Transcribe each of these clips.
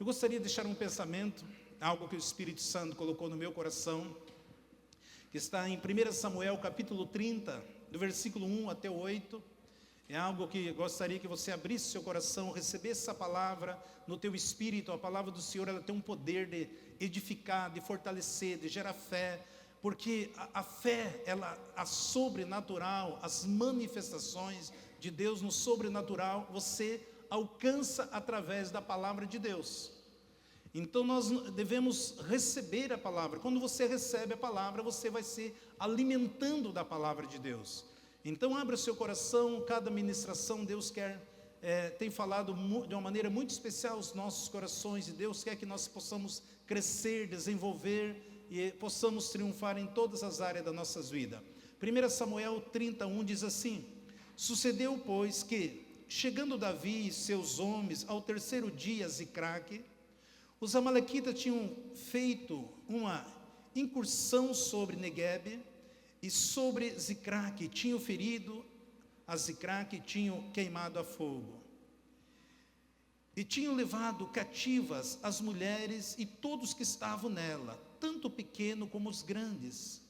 Eu gostaria de deixar um pensamento, algo que o Espírito Santo colocou no meu coração, que está em 1 Samuel capítulo 30, do versículo 1 até o 8. É algo que gostaria que você abrisse seu coração, recebesse essa palavra no teu espírito. A palavra do Senhor, ela tem um poder de edificar, de fortalecer, de gerar fé, porque a fé, a sobrenatural, as manifestações de Deus no sobrenatural, você alcança através da palavra de Deus. Então nós devemos receber a palavra. Quando você recebe a palavra, você vai se alimentando da palavra de Deus. Então abra o seu coração, cada ministração Deus tem falado de uma maneira muito especial aos nossos corações, e Deus quer que nós possamos crescer, desenvolver e possamos triunfar em todas as áreas das nossas vidas. 1 Samuel 31 diz assim: sucedeu, pois, que, chegando Davi e seus homens ao terceiro dia a Ziclague, os amalequitas tinham feito uma incursão sobre Neguebe e sobre Ziclague, tinham ferido a Ziclague e tinham queimado a fogo. E tinham levado cativas as mulheres e todos que estavam nela, tanto o pequeno como os grandes.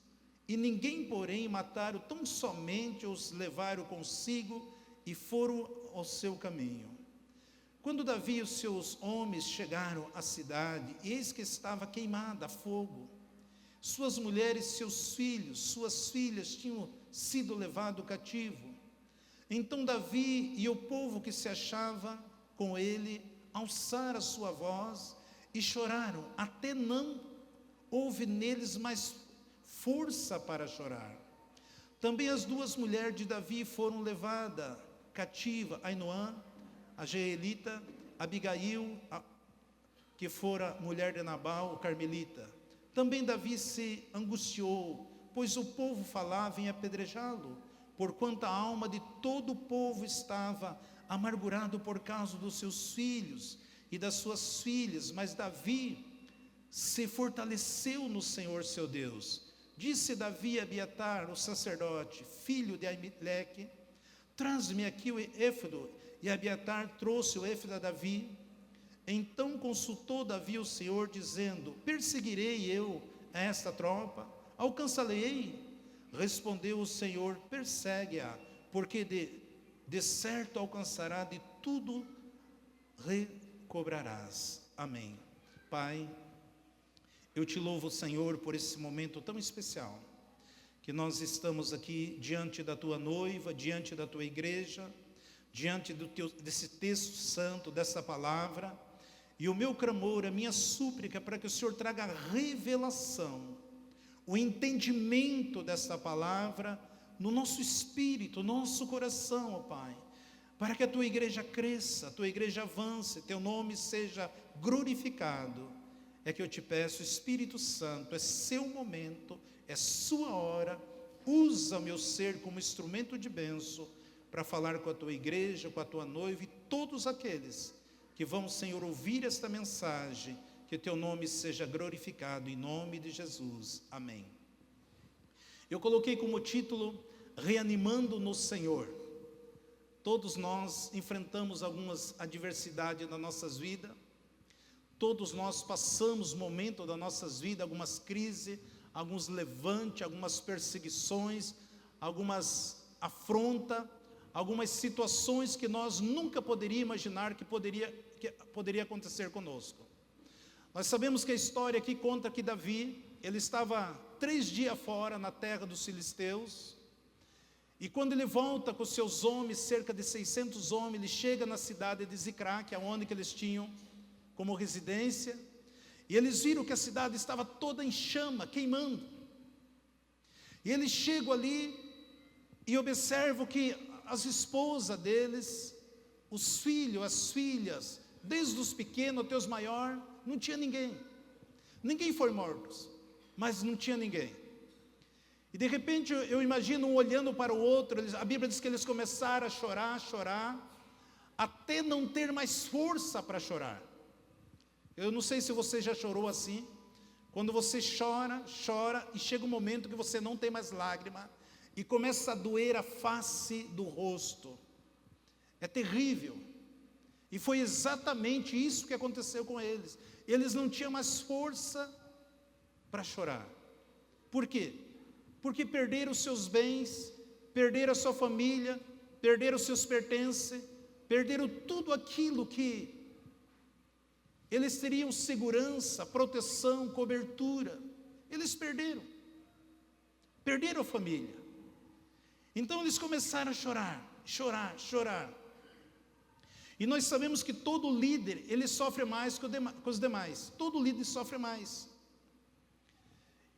E ninguém, porém, mataram, tão somente os levaram consigo e foram ao seu caminho. Quando Davi e os seus homens chegaram à cidade, eis que estava queimada a fogo. Suas mulheres, seus filhos, suas filhas tinham sido levados cativo. Então Davi e o povo que se achava com ele alçaram a sua voz e choraram, até não houve neles mais força para chorar. Também as duas mulheres de Davi foram levadas cativa, Ainoã, a Jeelita, Abigail, que fora mulher de Nabal, o carmelita. Também Davi se angustiou, pois o povo falava em apedrejá-lo, porquanto a alma de todo o povo estava amargurado por causa dos seus filhos e das suas filhas. Mas Davi se fortaleceu no Senhor seu Deus. Disse Davi a Abiatar, o sacerdote, filho de Aimeleque: traz-me aqui o éfodo. E Abiatar trouxe o éfodo a Davi. Então consultou Davi o Senhor, dizendo: perseguirei eu a esta tropa? Alcançá-la-ei? Respondeu o Senhor: persegue-a, porque de certo alcançará, de tudo recobrarás. Amém. Pai, eu te louvo, Senhor, por esse momento tão especial, que nós estamos aqui diante da tua noiva, diante da tua igreja, diante desse texto santo, dessa palavra, e o meu clamor, a minha súplica, para que o Senhor traga a revelação, o entendimento dessa palavra no nosso espírito, no nosso coração, ó Pai, para que a tua igreja cresça, a tua igreja avance, teu nome seja glorificado. É que eu te peço, Espírito Santo, é seu momento, é sua hora, usa o meu ser como instrumento de bênção, para falar com a tua igreja, com a tua noiva e todos aqueles que vão, Senhor, ouvir esta mensagem, que teu nome seja glorificado, em nome de Jesus. Amém. Eu coloquei como título, Reanimando no Senhor. Todos nós enfrentamos algumas adversidades nas nossas vidas, todos nós passamos momentos das nossas vidas, algumas crises, alguns levantes, algumas perseguições, algumas afrontas, algumas situações que nós nunca poderíamos imaginar que poderia acontecer conosco. Nós sabemos que a história aqui conta que Davi, ele estava 3 dias fora na terra dos filisteus, e quando ele volta com seus homens, cerca de 600 homens, ele chega na cidade de Ziclague, onde que eles tinham como residência, e eles viram que a cidade estava toda em chama, queimando. E eles chegam ali e observam que as esposas deles, os filhos, as filhas, desde os pequenos até os maiores, não tinha ninguém. Ninguém foi morto, mas não tinha ninguém. E de repente eu imagino um olhando para o outro, a Bíblia diz que eles começaram a chorar, até não ter mais força para chorar. Eu não sei se você já chorou assim, quando você chora, e chega um momento que você não tem mais lágrima, e começa a doer a face do rosto. É terrível. E foi exatamente isso que aconteceu com eles. Eles não tinham mais força para chorar. Por quê? Porque perderam os seus bens, perderam a sua família, perderam os seus pertences, perderam tudo aquilo que eles teriam segurança, proteção, cobertura. Eles perderam. Perderam a família. Então eles começaram a chorar, chorar, chorar. E nós sabemos que todo líder, ele sofre mais que os demais. Todo líder sofre mais.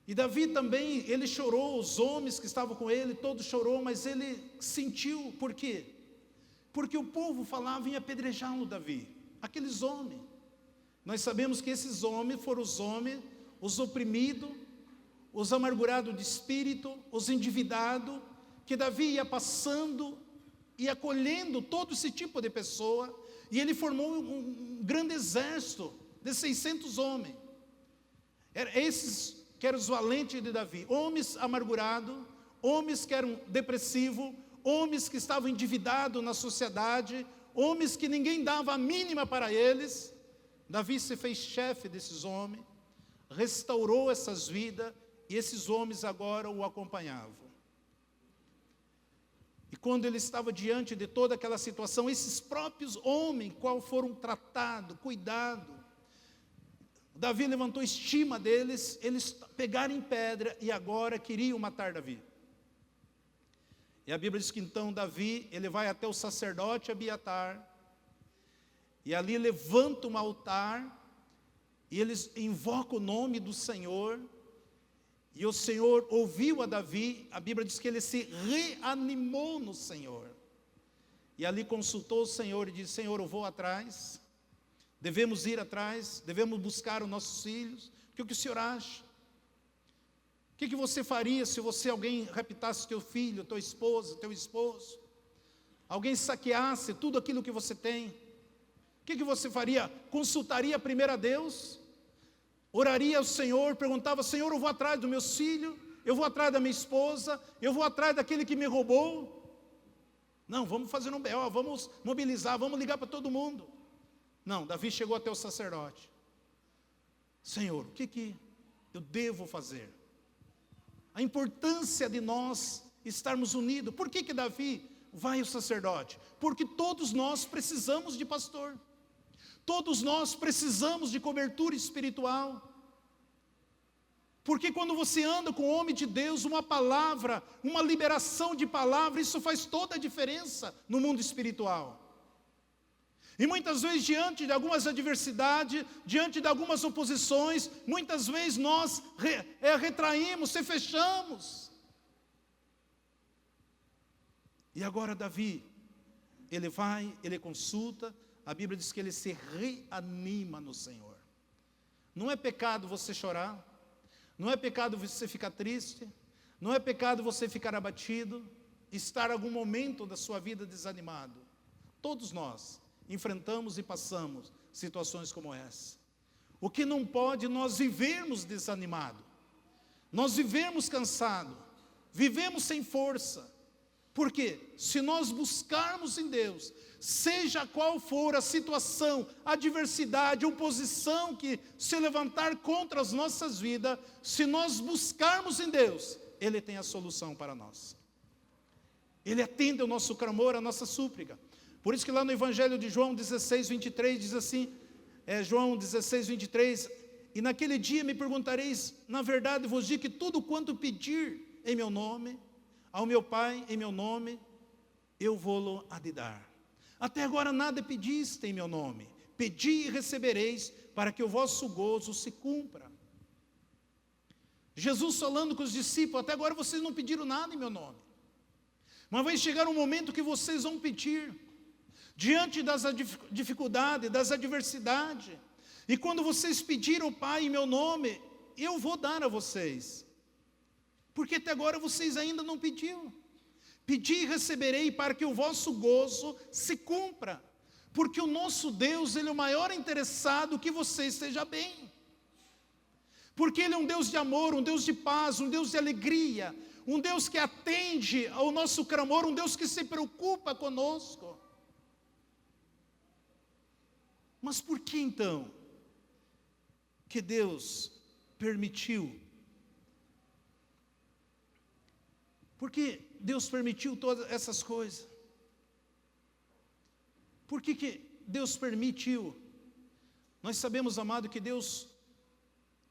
E Davi também, ele chorou, os homens que estavam com ele, todos chorou, mas ele sentiu, por quê? Porque o povo falava em apedrejá-lo, Davi. Aqueles homens. Nós sabemos que esses homens foram os homens, os oprimidos, os amargurados de espírito, os endividados, que Davi ia passando e acolhendo todo esse tipo de pessoa, e ele formou um grande exército de 600 homens. Esses que eram os valentes de Davi, homens amargurados, homens que eram depressivos, homens que estavam endividados na sociedade, homens que ninguém dava a mínima para eles. Davi se fez chefe desses homens, restaurou essas vidas, e esses homens agora o acompanhavam. E quando ele estava diante de toda aquela situação, esses próprios homens, qual foram tratados, cuidados, Davi levantou estima deles, eles pegaram em pedra e agora queriam matar Davi. E a Bíblia diz que então Davi, ele vai até o sacerdote Abiatar, e ali levanta um altar, e eles invocam o nome do Senhor, e o Senhor ouviu a Davi, a Bíblia diz que ele se reanimou no Senhor. E ali consultou o Senhor e disse: Senhor, eu vou atrás, devemos ir atrás, devemos buscar os nossos filhos. O que o Senhor acha? O que você faria se alguém raptasse teu filho, tua esposa, teu esposo? Alguém saqueasse tudo aquilo que você tem? O que você faria? Consultaria primeiro a Deus? Oraria ao Senhor, perguntava: Senhor, eu vou atrás dos meus filhos, eu vou atrás da minha esposa, eu vou atrás daquele que me roubou? Não, vamos fazer um B.O., vamos mobilizar, vamos ligar para todo mundo. Não, Davi chegou até o sacerdote. Senhor, o que eu devo fazer? A importância de nós estarmos unidos. Por que Davi vai ao sacerdote? Porque todos nós precisamos de pastor. Todos nós precisamos de cobertura espiritual. Porque quando você anda com o homem de Deus, uma palavra, uma liberação de palavra, isso faz toda a diferença no mundo espiritual. E muitas vezes, diante de algumas adversidades, diante de algumas oposições, muitas vezes nós retraímos, se fechamos. E agora Davi, ele vai, ele consulta, a Bíblia diz que ele se reanima no Senhor. Não é pecado você chorar, não é pecado você ficar triste, não é pecado você ficar abatido, estar algum momento da sua vida desanimado. Todos nós enfrentamos e passamos situações como essa. O que não pode nós vivermos desanimado, nós vivemos cansado, vivemos sem força. Porque se nós buscarmos em Deus, seja qual for a situação, a adversidade, a oposição que se levantar contra as nossas vidas, se nós buscarmos em Deus, Ele tem a solução para nós. Ele atende o nosso clamor, a nossa súplica. Por isso que lá no Evangelho de João 16, 23, diz assim, João 16, 23, e naquele dia me perguntareis, na verdade vos digo que tudo quanto pedir em meu nome, ao meu Pai em meu nome, eu vou-lo há de dar. Até agora nada pediste em meu nome. Pedi e recebereis, para que o vosso gozo se cumpra. Jesus falando com os discípulos: até agora vocês não pediram nada em meu nome. Mas vai chegar um momento que vocês vão pedir. Diante das dificuldades, das adversidades. E quando vocês pedirem ao Pai em meu nome, eu vou dar a vocês. Porque até agora vocês ainda não pediram. Pedi e receberei, para que o vosso gozo se cumpra. Porque o nosso Deus, Ele é o maior interessado que você esteja bem. Porque Ele é um Deus de amor, um Deus de paz, um Deus de alegria, um Deus que atende ao nosso clamor, um Deus que se preocupa conosco. Mas por que então que Deus permitiu? Por que Deus permitiu todas essas coisas? Por que Deus permitiu? Nós sabemos, amado, que Deus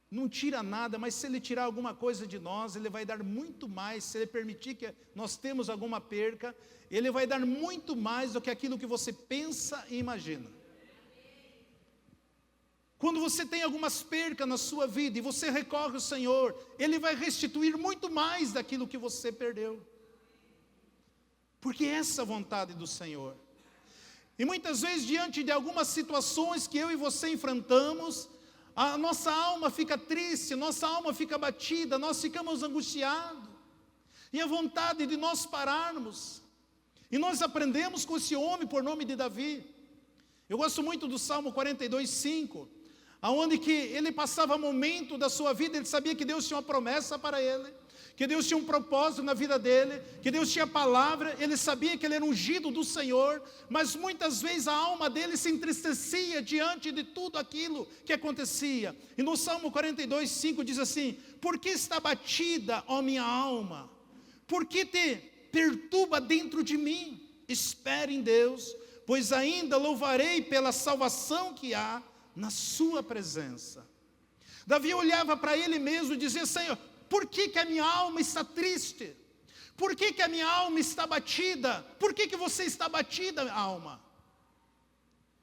não tira nada, mas se Ele tirar alguma coisa de nós, Ele vai dar muito mais. Se Ele permitir que nós temos alguma perca, Ele vai dar muito mais do que aquilo que você pensa e imagina. Quando você tem algumas percas na sua vida e você recorre ao Senhor, Ele vai restituir muito mais daquilo que você perdeu. Porque essa é a vontade do Senhor. E muitas vezes, diante de algumas situações que eu e você enfrentamos, a nossa alma fica triste, nossa alma fica abatida, nós ficamos angustiados. E a vontade de nós pararmos. E nós aprendemos com esse homem por nome de Davi. Eu gosto muito do Salmo 42:5, aonde que ele passava momento da sua vida, ele sabia que Deus tinha uma promessa para ele, que Deus tinha um propósito na vida dele, que Deus tinha palavra, ele sabia que ele era ungido do Senhor, mas muitas vezes a alma dele se entristecia diante de tudo aquilo que acontecia. E no Salmo 42:5 diz assim: por que está batida, ó minha alma? Por que te perturba dentro de mim? Espere em Deus, pois ainda louvarei pela salvação que há na sua presença. Davi olhava para ele mesmo e dizia: Senhor, por que a minha alma está triste? Por que a minha alma está batida? Por que você está batida, alma?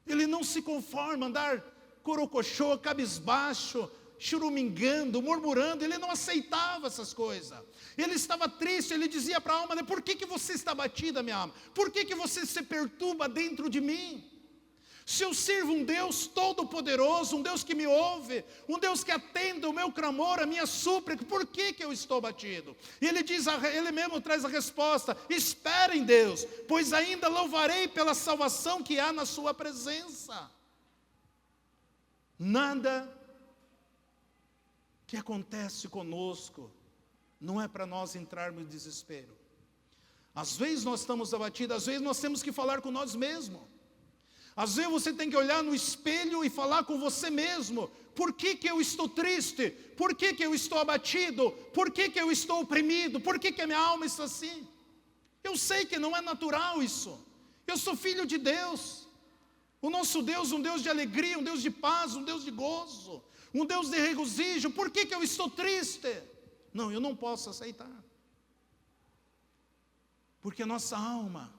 Ele não se conforma a andar corocochô, cabisbaixo, churumingando, murmurando. Ele não aceitava essas coisas. Ele estava triste, ele dizia para a alma: por que você está batida, minha alma? Por que você se perturba dentro de mim? Se eu sirvo um Deus todo-poderoso, um Deus que me ouve, um Deus que atende o meu clamor, a minha súplica, por que eu estou batido? E ele diz, ele mesmo traz a resposta: espere em Deus, pois ainda louvarei pela salvação que há na sua presença. Nada que acontece conosco não é para nós entrarmos em desespero. Às vezes nós estamos abatidos, às vezes nós temos que falar com nós mesmos. Às vezes você tem que olhar no espelho e falar com você mesmo: por que eu estou triste? Por que eu estou abatido? Por que eu estou oprimido? Por que a minha alma está assim? Eu sei que não é natural isso. Eu sou filho de Deus. O nosso Deus, um Deus de alegria, um Deus de paz, um Deus de gozo, um Deus de regozijo. Por que eu estou triste? Não, eu não posso aceitar. Porque a nossa alma,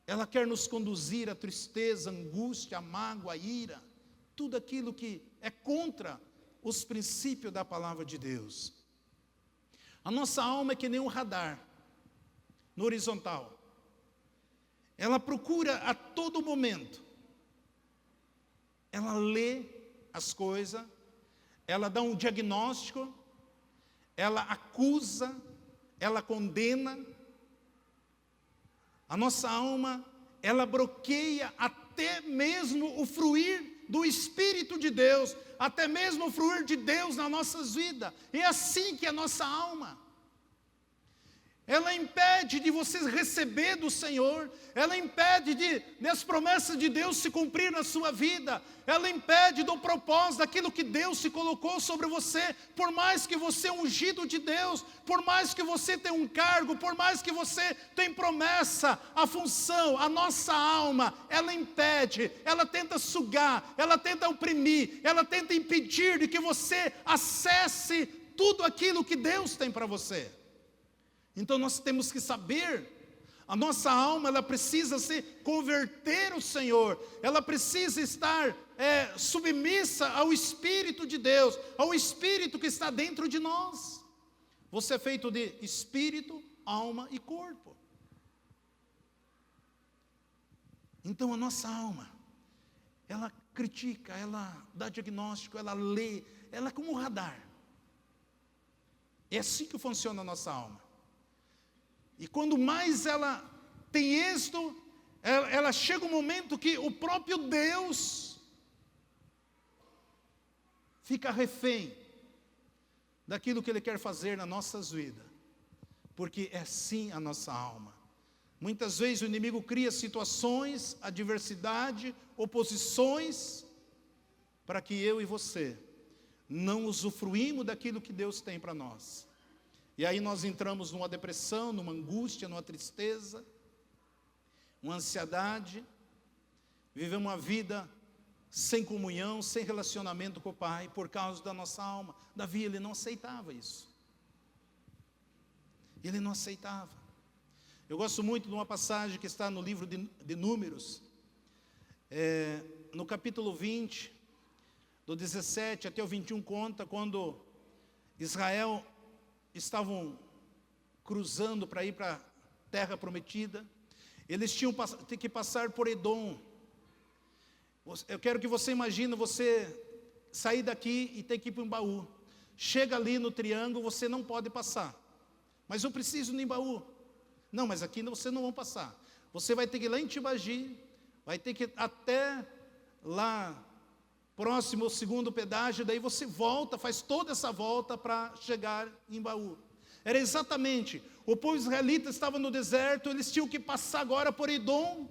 ela quer nos conduzir à tristeza, à angústia, à mágoa, à ira, tudo aquilo que é contra os princípios da palavra de Deus. A nossa alma é que nem um radar, no horizontal. Ela procura a todo momento, ela lê as coisas, ela dá um diagnóstico, ela acusa, ela condena. A nossa alma, ela bloqueia até mesmo o fluir do Espírito de Deus, até mesmo o fluir de Deus nas nossas vidas. É assim que é a nossa alma. Ela impede de você receber do Senhor, ela impede de as promessas de Deus se cumprir na sua vida, ela impede do propósito, daquilo que Deus se colocou sobre você. Por mais que você é ungido de Deus, por mais que você tenha um cargo, por mais que você tenha promessa, a função, a nossa alma, ela impede, ela tenta sugar, ela tenta oprimir, ela tenta impedir de que você acesse tudo aquilo que Deus tem para você. Então nós temos que saber, a nossa alma, ela precisa se converter ao Senhor, ela precisa estar submissa ao Espírito de Deus, ao Espírito que está dentro de nós. Você é feito de espírito, alma e corpo. Então a nossa alma, ela critica, ela dá diagnóstico, ela lê, ela é como um radar. É assim que funciona a nossa alma. E quando mais ela tem êxito, ela chega um momento que o próprio Deus fica refém daquilo que Ele quer fazer nas nossas vidas. Porque é assim a nossa alma. Muitas vezes o inimigo cria situações, adversidade, oposições, para que eu e você não usufruímos daquilo que Deus tem para nós. E aí nós entramos numa depressão, numa angústia, numa tristeza, uma ansiedade, vivemos uma vida sem comunhão, sem relacionamento com o Pai, por causa da nossa alma. Davi, ele não aceitava isso. Ele não aceitava. Eu gosto muito de uma passagem que está no livro de Números, no capítulo 20, do 17 até o 21, conta quando Israel estavam cruzando para ir para a terra prometida. Eles tinham que passar por Edom. Eu quero que você imagine você sair daqui e ter que ir para Embaú. Chega ali no triângulo, você não pode passar. Mas eu preciso ir em Embaú. Não, mas aqui você não vai passar. Você vai ter que ir lá em Tibagi, vai ter que ir até lá próximo ao segundo pedágio, daí você volta, faz toda essa volta para chegar em Embaú. Era exatamente, o povo israelita estava no deserto, eles tinham que passar agora por Edom.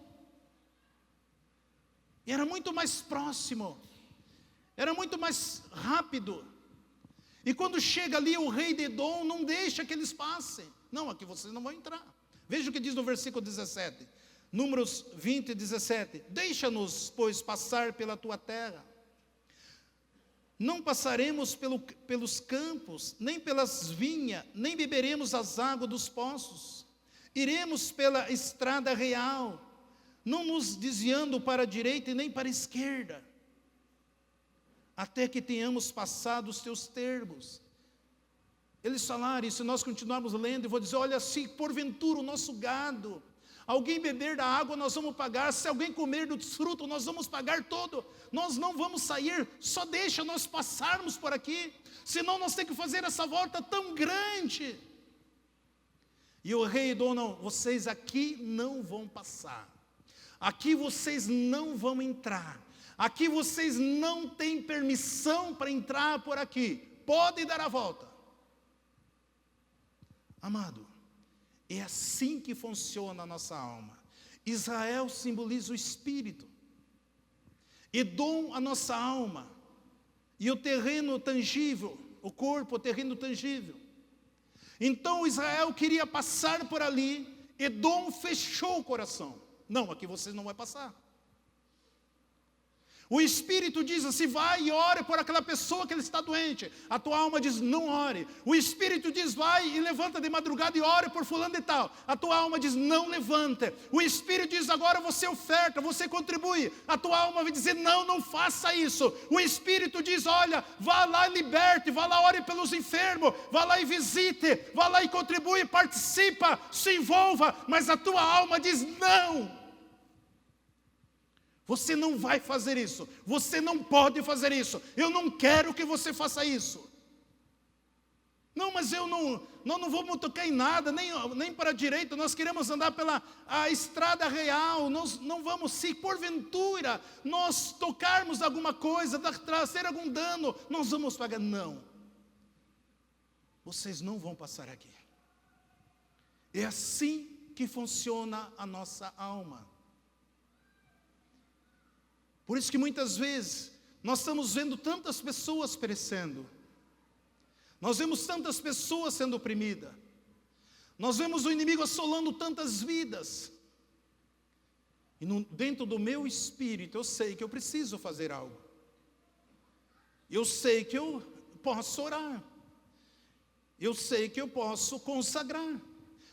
E era muito mais próximo, era muito mais rápido. E quando chega ali o rei de Edom, não deixa que eles passem. Não, aqui vocês não vão entrar. Veja o que diz no versículo 17, Números 20, 17. Deixa-nos, pois, passar pela tua terra. Não passaremos pelos campos, nem pelas vinhas, nem beberemos as águas dos poços. Iremos pela estrada real, não nos desviando para a direita e nem para a esquerda, até que tenhamos passado os teus termos. Eles falaram, e se nós continuarmos lendo, eu vou dizer, olha, se porventura o nosso gado, alguém beber da água, nós vamos pagar, se alguém comer dos frutos, nós vamos pagar todo, nós não vamos sair, só deixa nós passarmos por aqui, senão nós temos que fazer essa volta tão grande. E o rei Edom, não, vocês aqui não vão passar, aqui vocês não vão entrar, aqui vocês não têm permissão para entrar por aqui, podem dar a volta. Amado, é assim que funciona a nossa alma. Israel simboliza o espírito, Edom a nossa alma, e o terreno tangível, o corpo, o terreno tangível. Então Israel queria passar por ali, Edom fechou o coração. Não, aqui vocês não vão passar. O Espírito diz assim, vai e ore por aquela pessoa que ele está doente. A tua alma diz, não ore. O Espírito diz, vai e levanta de madrugada e ore por fulano de tal. A tua alma diz, não levanta. O Espírito diz, agora você oferta, você contribui. A tua alma vai dizer, não, não faça isso. O Espírito diz, olha, vá lá e liberte, vá lá, ore pelos enfermos, vá lá e visite, vá lá e contribui, participa, se envolva. Mas a tua alma diz, não. Você não vai fazer isso, você não pode fazer isso, eu não quero que você faça isso. Não, mas nós não vamos tocar em nada, nem para a direita, nós queremos andar pela a estrada real, nós não vamos, se porventura nós tocarmos alguma coisa, trazer algum dano, nós vamos pagar. Não, vocês não vão passar aqui. É assim que funciona a nossa alma. Por isso que muitas vezes nós estamos vendo tantas pessoas perecendo. Nós vemos tantas pessoas sendo oprimidas. Nós vemos o inimigo assolando tantas vidas. E dentro do meu espírito eu sei que eu preciso fazer algo. Eu sei que eu posso orar. Eu sei que eu posso consagrar.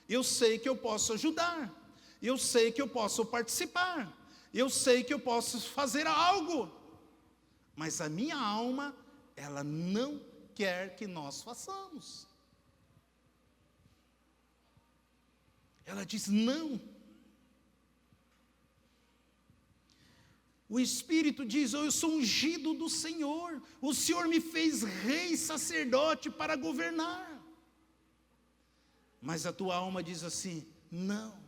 Eu sei que eu posso ajudar. Eu sei que eu posso participar. Eu sei que eu posso fazer algo, mas a minha alma, ela não quer que nós façamos. Ela diz não. O Espírito diz, eu sou ungido do Senhor, o Senhor me fez rei, sacerdote para governar. Mas a tua alma diz assim, não.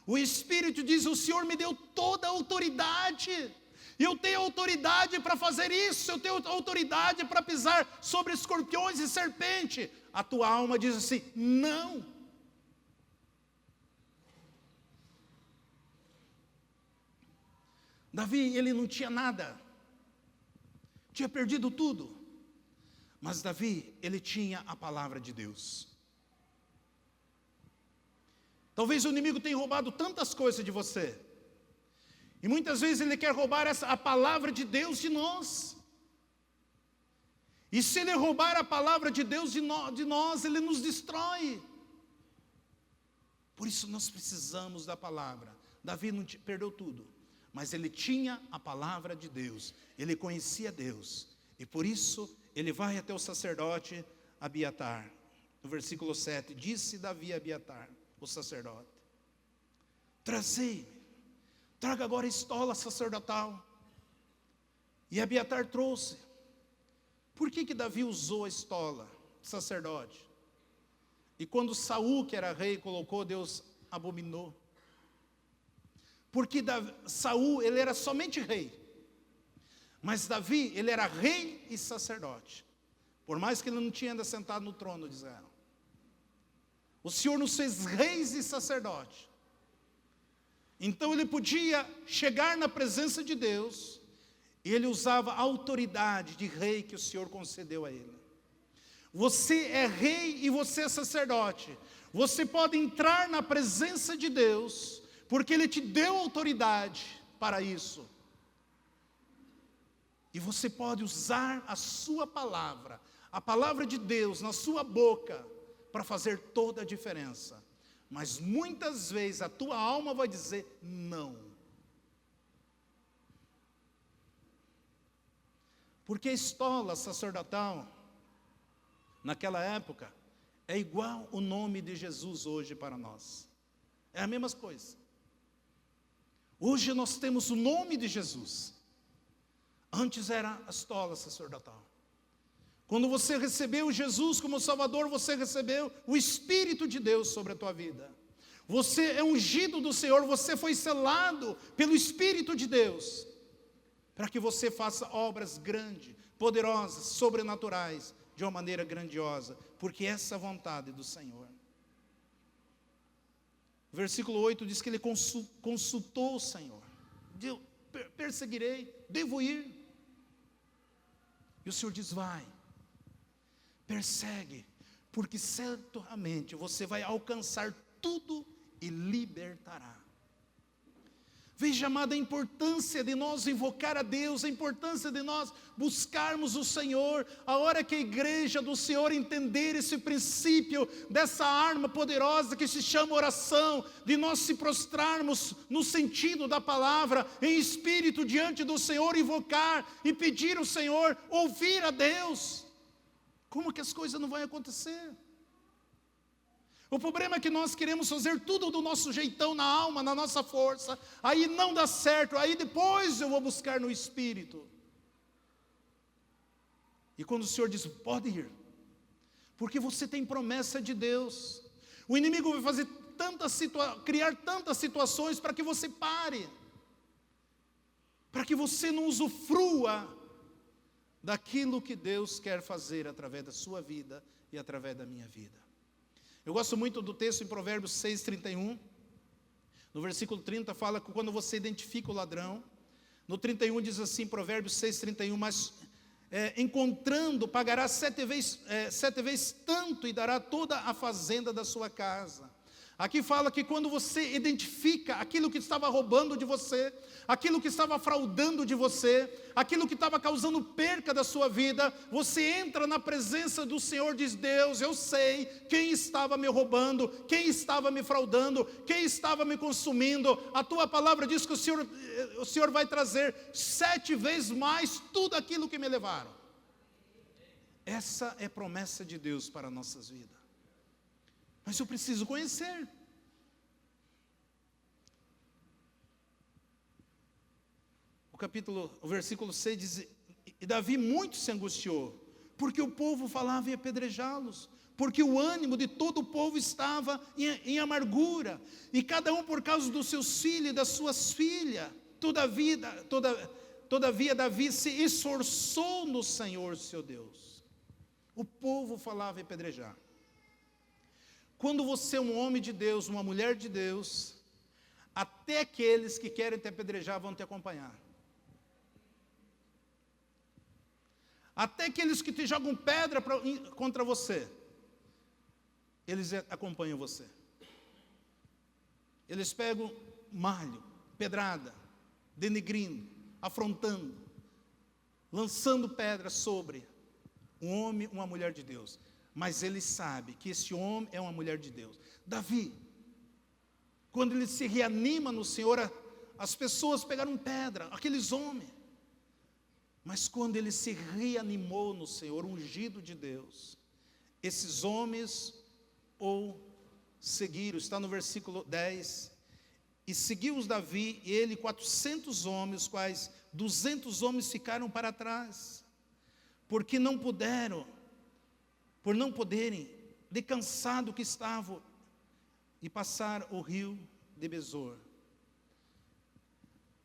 O Espírito diz, o Senhor me deu toda a autoridade, eu tenho autoridade para fazer isso, eu tenho autoridade para pisar sobre escorpiões e serpente. A tua alma diz assim, não. Davi, ele não tinha nada, tinha perdido tudo, mas Davi, ele tinha a palavra de Deus. Talvez o inimigo tenha roubado tantas coisas de você, e muitas vezes ele quer roubar a palavra de Deus de nós. E se ele roubar a palavra de Deus de nós, ele nos destrói. Por isso nós precisamos da palavra. Davi não perdeu tudo, mas ele tinha a palavra de Deus, ele conhecia Deus, e por isso ele vai até o sacerdote Abiatar. No versículo 7, disse Davi a Abiatar, o sacerdote: traga agora a estola sacerdotal. E Abiatar trouxe. Por que Davi usou a estola, sacerdote? E quando Saul, que era rei, colocou, Deus abominou. Porque Saul, ele era somente rei. Mas Davi, ele era rei e sacerdote. Por mais que ele não tinha ainda sentado no trono de Israel. O Senhor nos fez reis e sacerdote. Então ele podia chegar na presença de Deus, e ele usava a autoridade de rei que o Senhor concedeu a ele. Você é rei e você é sacerdote. Você pode entrar na presença de Deus, porque Ele te deu autoridade para isso. E você pode usar a sua palavra, a palavra de Deus na sua boca, para fazer toda a diferença. Mas muitas vezes a tua alma vai dizer não. Porque a estola sacerdotal, naquela época, é igual o nome de Jesus hoje para nós. É a mesma coisa. Hoje nós temos o nome de Jesus. Antes era a estola sacerdotal. Quando você recebeu Jesus como Salvador, você recebeu o Espírito de Deus sobre a tua vida. Você é ungido do Senhor, você foi selado pelo Espírito de Deus, para que você faça obras grandes, poderosas, sobrenaturais, de uma maneira grandiosa, porque essa é a vontade do Senhor. Versículo 8 diz que ele consultou o Senhor. Perseguirei, devo ir. E o Senhor diz: vai, persegue, porque certamente você vai alcançar tudo e libertará. Veja, amada, a importância de nós invocar a Deus, a importância de nós buscarmos o Senhor. A hora que a igreja do Senhor entender esse princípio, dessa arma poderosa que se chama oração, de nós se prostrarmos no sentido da palavra, em espírito diante do Senhor, invocar e pedir ao Senhor, ouvir a Deus, como que as coisas não vão acontecer? O problema é que nós queremos fazer tudo do nosso jeitão, na alma, na nossa força, aí não dá certo, aí depois eu vou buscar no Espírito. E quando o Senhor diz: pode ir, porque você tem promessa de Deus, o inimigo vai fazer criar tantas situações para que você pare, para que você não usufrua daquilo que Deus quer fazer através da sua vida e através da minha vida. Eu gosto muito do texto em Provérbios 6:31. No versículo 30 fala que quando você identifica o ladrão. No 31 diz assim, Provérbios 6:31, mas encontrando pagará 7 vezes tanto e dará toda a fazenda da sua casa. Aqui fala que quando você identifica aquilo que estava roubando de você, aquilo que estava fraudando de você, aquilo que estava causando perca da sua vida, você entra na presença do Senhor e diz: Deus, eu sei quem estava me roubando, quem estava me fraudando, quem estava me consumindo. A tua palavra diz que o Senhor vai trazer 7 vezes mais tudo aquilo que me levaram. Essa é a promessa de Deus para as nossas vidas. Mas eu preciso conhecer. O versículo 6 diz: e Davi muito se angustiou, porque o povo falava em apedrejá-los, porque o ânimo de todo o povo estava em amargura, e cada um por causa dos seus filhos e das suas filhas. Todavia Davi se esforçou no Senhor seu Deus. O povo falava em apedrejar. Quando você é um homem de Deus, uma mulher de Deus, até aqueles que querem te apedrejar vão te acompanhar. Até aqueles que te jogam pedra contra você, eles acompanham você. Eles pegam malho, pedrada, denegrindo, afrontando, lançando pedras sobre um homem, uma mulher de Deus. Mas ele sabe que esse homem é uma mulher de Deus. Davi, quando ele se reanima no Senhor, as pessoas pegaram pedra, aqueles homens. Mas quando ele se reanimou no Senhor, ungido de Deus, esses homens o seguiram. Está no versículo 10. E seguiu-os Davi, e ele 400 homens, os quais 200 homens ficaram para trás, porque não puderam, por não poderem, de cansado que estavam, e passar o rio de Besor.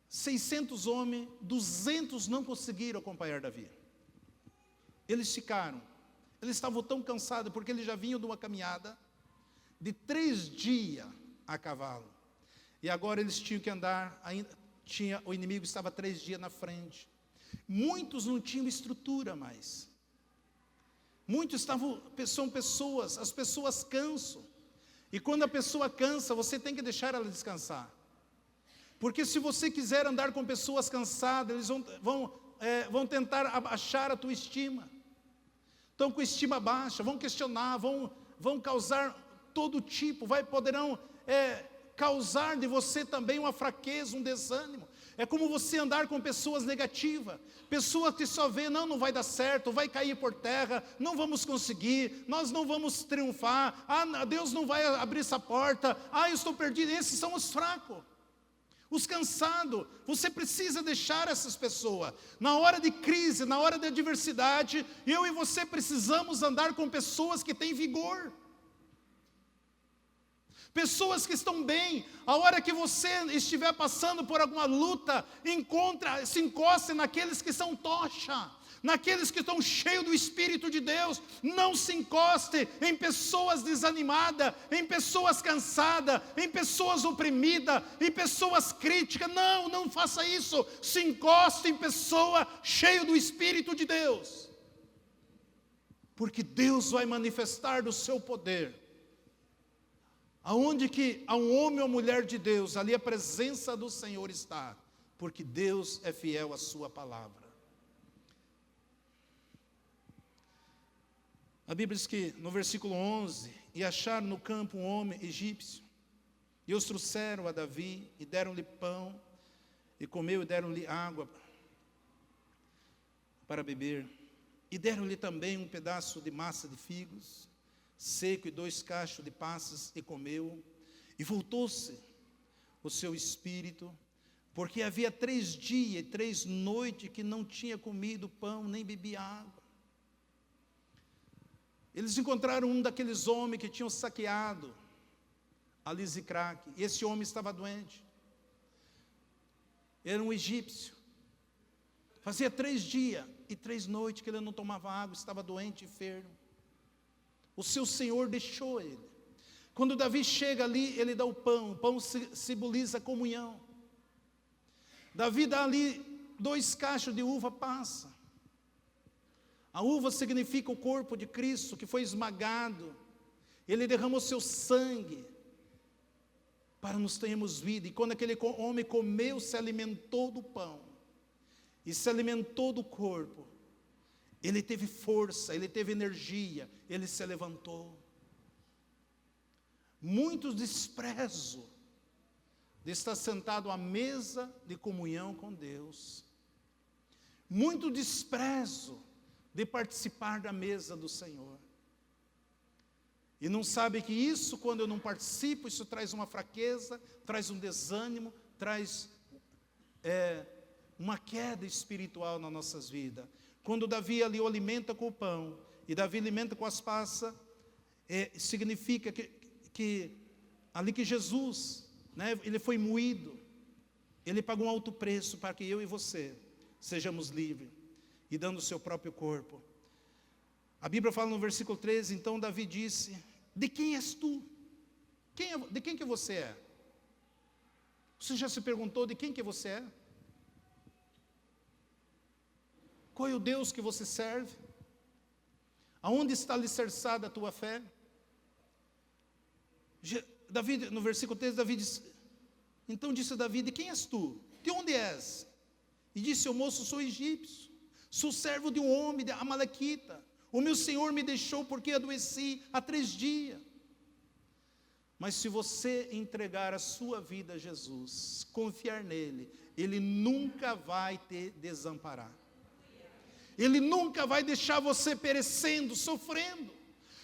600 homens, 200 não conseguiram acompanhar Davi. Eles ficaram. Eles estavam tão cansados, porque eles já vinham de uma caminhada de 3 dias a cavalo. E agora eles tinham que andar, o inimigo estava 3 dias na frente. Muitos não tinham estrutura mais. Muitos são pessoas, as pessoas cansam. E quando a pessoa cansa, você tem que deixar ela descansar. Porque se você quiser andar com pessoas cansadas, eles vão tentar abaixar a tua estima. Estão com estima baixa, vão questionar, vão causar todo tipo, poderão causar de você também uma fraqueza, um desânimo. É como você andar com pessoas negativas, pessoas que só vê, não vai dar certo, vai cair por terra, não vamos conseguir, nós não vamos triunfar, Deus não vai abrir essa porta, eu estou perdido. Esses são os fracos, os cansados. Você precisa deixar essas pessoas. Na hora de crise, na hora de adversidade, eu e você precisamos andar com pessoas que têm vigor. Pessoas que estão bem. A hora que você estiver passando por alguma luta, se encoste naqueles que são tocha, naqueles que estão cheios do Espírito de Deus. Não se encoste em pessoas desanimadas, em pessoas cansadas, em pessoas oprimidas, em pessoas críticas. Não faça isso. Se encoste em pessoa cheia do Espírito de Deus, porque Deus vai manifestar do seu poder. Aonde que há um homem ou mulher de Deus, ali a presença do Senhor está, porque Deus é fiel à sua palavra. A Bíblia diz que no versículo 11, e acharam no campo um homem egípcio, e os trouxeram a Davi, e deram-lhe pão, e comeu, e deram-lhe água para beber, e deram-lhe também um pedaço de massa de figos, seco, e 2 cachos de passas, e comeu, e voltou-se o seu espírito, porque havia 3 dias e 3 noites que não tinha comido pão, nem bebia água. Eles encontraram um daqueles homens que tinham saqueado ali Ziclague, e esse homem estava doente. Era um egípcio. Fazia 3 dias e 3 noites que ele não tomava água, estava doente e enfermo. O seu Senhor deixou ele. Quando Davi chega ali, ele dá o pão simboliza a comunhão. Davi dá ali 2 cachos de uva passa. A uva significa o corpo de Cristo, que foi esmagado. Ele derramou seu sangue para nos termos vida. E quando aquele homem comeu, se alimentou do pão e se alimentou do corpo, ele teve força, ele teve energia, ele se levantou. Muitos desprezam de estar sentado à mesa de comunhão com Deus. Muito desprezo de participar da mesa do Senhor. E não sabe que isso, quando eu não participo, isso traz uma fraqueza, traz um desânimo, traz uma queda espiritual nas nossas vidas. Quando Davi ali o alimenta com o pão, e Davi alimenta com as passas, significa que ali que Jesus, ele foi moído, ele pagou um alto preço para que eu e você sejamos livres, e dando o seu próprio corpo. A Bíblia fala no versículo 13, então Davi disse: de quem és tu? De quem que você é? Você já se perguntou de quem que você é? Qual é o Deus que você serve? Aonde está alicerçada a tua fé? Davi, no versículo 3, Davi diz, então disse Davi, de quem és tu? De onde és? E disse o moço, sou egípcio, sou servo de um homem, de Amalequita. O meu Senhor me deixou porque adoeci há 3 dias. Mas se você entregar a sua vida a Jesus, confiar nele, Ele nunca vai te desamparar. Ele nunca vai deixar você perecendo, sofrendo,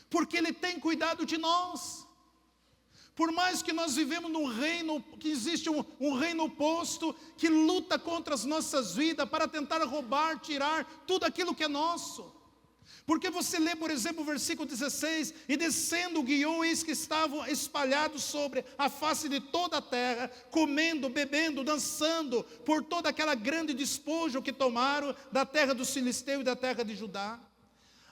porque Ele tem cuidado de nós. Por mais que nós vivemos num reino, que existe um reino oposto, que luta contra as nossas vidas, para tentar roubar, tirar tudo aquilo que é nosso. Porque você lê, por exemplo, o versículo 16, e descendo guiou, eis que estavam espalhados sobre a face de toda a terra, comendo, bebendo, dançando, por toda aquela grande despojo que tomaram da terra dos filisteus e da terra de Judá.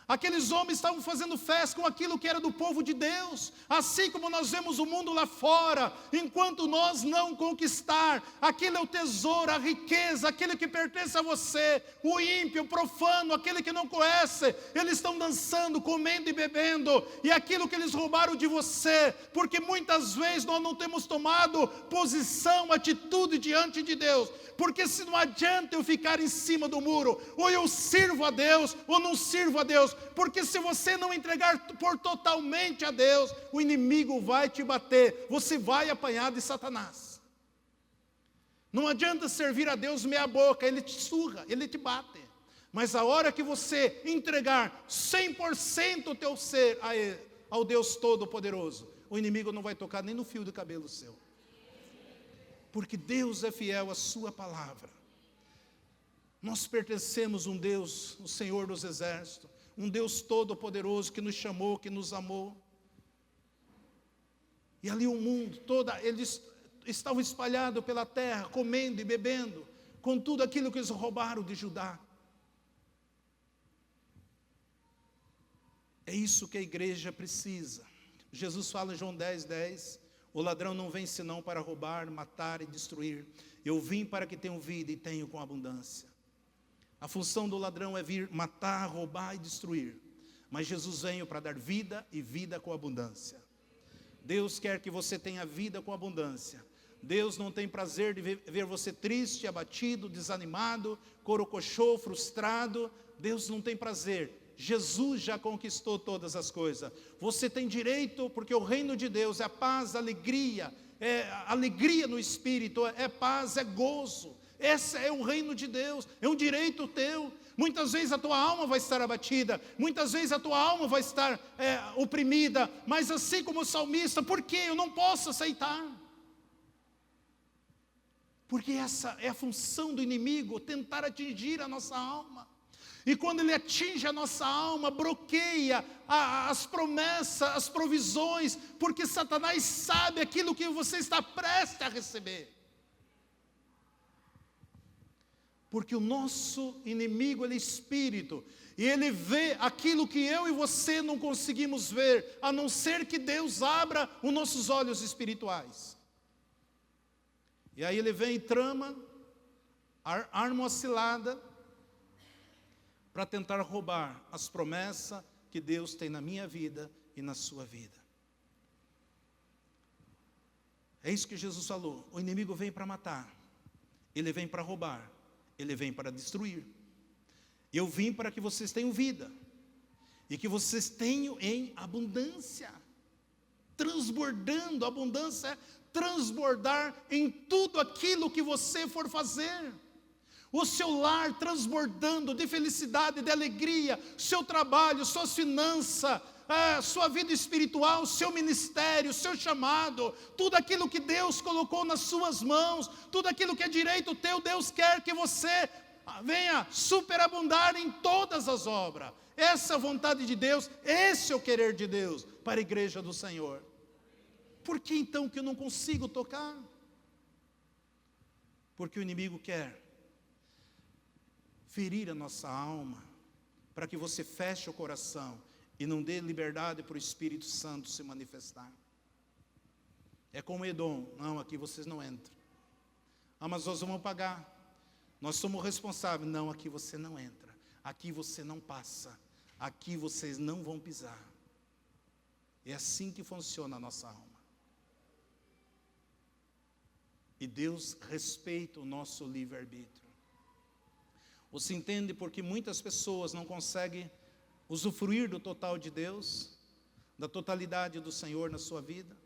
Aqueles homens estavam fazendo festa com aquilo que era do povo de Deus, assim como nós vemos o mundo lá fora, enquanto nós não conquistar, aquele é o tesouro, a riqueza, aquele que pertence a você, o ímpio, o profano, aquele que não conhece, eles estão dançando, comendo e bebendo, e aquilo que eles roubaram de você, porque muitas vezes nós não temos tomado posição, atitude diante de Deus, porque se não adianta eu ficar em cima do muro, ou eu sirvo a Deus, ou não sirvo a Deus, porque se você não entregar por totalmente a Deus, o inimigo vai te bater, você vai apanhar de Satanás. Não adianta servir a Deus meia boca, ele te surra, ele te bate. Mas a hora que você entregar 100% o teu ser ao Deus Todo-Poderoso, o inimigo não vai tocar nem no fio do cabelo seu. Porque Deus é fiel à sua palavra. Nós pertencemos a um Deus, o Senhor dos Exércitos, um Deus todo-poderoso que nos chamou, que nos amou. E ali o mundo todo, eles estavam espalhados pela terra, comendo e bebendo, com tudo aquilo que eles roubaram de Judá. É isso que a igreja precisa. Jesus fala em João 10:10, o ladrão não vem senão para roubar, matar e destruir. Eu vim para que tenham vida e tenham com abundância. A função do ladrão é vir matar, roubar e destruir. Mas Jesus veio para dar vida e vida com abundância. Deus quer que você tenha vida com abundância. Deus não tem prazer de ver você triste, abatido, desanimado, corocochô, frustrado. Deus não tem prazer. Jesus já conquistou todas as coisas. Você tem direito, porque o reino de Deus é paz, alegria, é alegria no espírito, é paz, é gozo. Esse é o reino de Deus, é um direito teu. Muitas vezes a tua alma vai estar abatida, muitas vezes a tua alma vai estar oprimida, mas assim como o salmista, por que eu não posso aceitar? Porque essa é a função do inimigo, tentar atingir a nossa alma. E quando ele atinge a nossa alma, bloqueia as promessas, as provisões, porque Satanás sabe aquilo que você está prestes a receber. Porque o nosso inimigo, ele é espírito, e ele vê aquilo que eu e você não conseguimos ver, a não ser que Deus abra os nossos olhos espirituais. E aí ele vem e trama, arma uma cilada, para tentar roubar as promessas que Deus tem na minha vida e na sua vida. É isso que Jesus falou, o inimigo vem para matar, ele vem para roubar, ele vem para destruir. Eu vim para que vocês tenham vida, e que vocês tenham em abundância, transbordando. Abundância é transbordar em tudo aquilo que você for fazer. O seu lar transbordando de felicidade, de alegria, seu trabalho, suas finanças, sua vida espiritual, seu ministério, seu chamado, tudo aquilo que Deus colocou nas suas mãos, tudo aquilo que é direito teu, Deus quer que você venha superabundar em todas as obras. Essa é a vontade de Deus, esse é o querer de Deus para a igreja do Senhor. Por que então que eu não consigo tocar? Porque o inimigo quer ferir a nossa alma, para que você feche o coração e não dê liberdade para o Espírito Santo se manifestar. É como Edom, não, aqui vocês não entram. mas nós vamos pagar. Nós somos responsáveis. Não, aqui você não entra. Aqui você não passa. Aqui vocês não vão pisar. É assim que funciona a nossa alma. E Deus respeita o nosso livre-arbítrio. Você entende porque muitas pessoas não conseguem usufruir do total de Deus, da totalidade do Senhor na sua vida?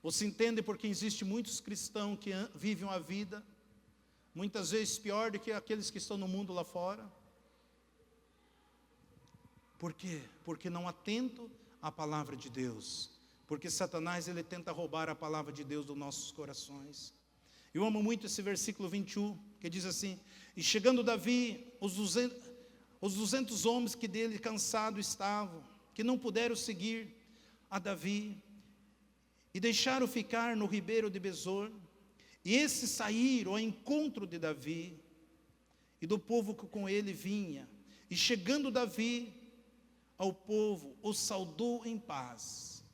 Você entende porque existe muitos cristãos que vivem a vida, muitas vezes pior do que aqueles que estão no mundo lá fora? Por quê? Porque não atentam à palavra de Deus. Porque Satanás, ele tenta roubar a palavra de Deus dos nossos corações. Eu amo muito esse versículo 21, que diz assim: e chegando Davi, os 200 homens que dele cansados estavam, que não puderam seguir a Davi, e deixaram ficar no ribeiro de Besor, e esses saíram ao encontro de Davi, e do povo que com ele vinha, e chegando Davi ao povo, o saudou em paz.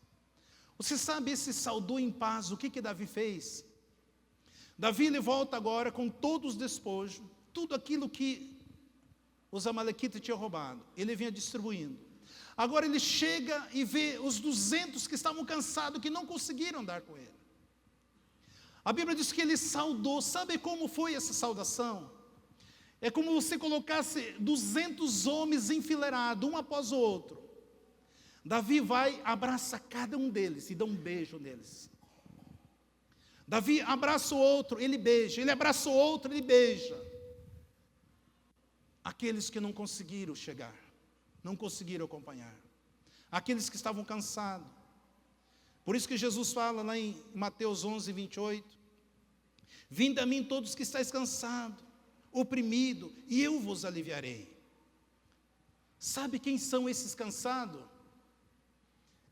Você sabe, esse saudou em paz, o que Davi fez? Davi, ele volta agora com todos os despojos, tudo aquilo que os amalequitas tinham roubado, ele vinha distribuindo. Agora ele chega e vê os 200 que estavam cansados, que não conseguiram dar com ele. A Bíblia diz que ele saudou. Sabe como foi essa saudação? É como você colocasse 200 homens enfileirados, um após o outro. Davi vai, abraça cada um deles e dá um beijo neles. Davi abraça o outro, ele beija. Ele abraça o outro, ele beija. Aqueles que não conseguiram chegar, não conseguiram acompanhar. Aqueles que estavam cansados. Por isso que Jesus fala lá em Mateus 11, 28. Vinde a mim todos que estáis cansados, oprimidos, e eu vos aliviarei. Sabe quem são esses cansados?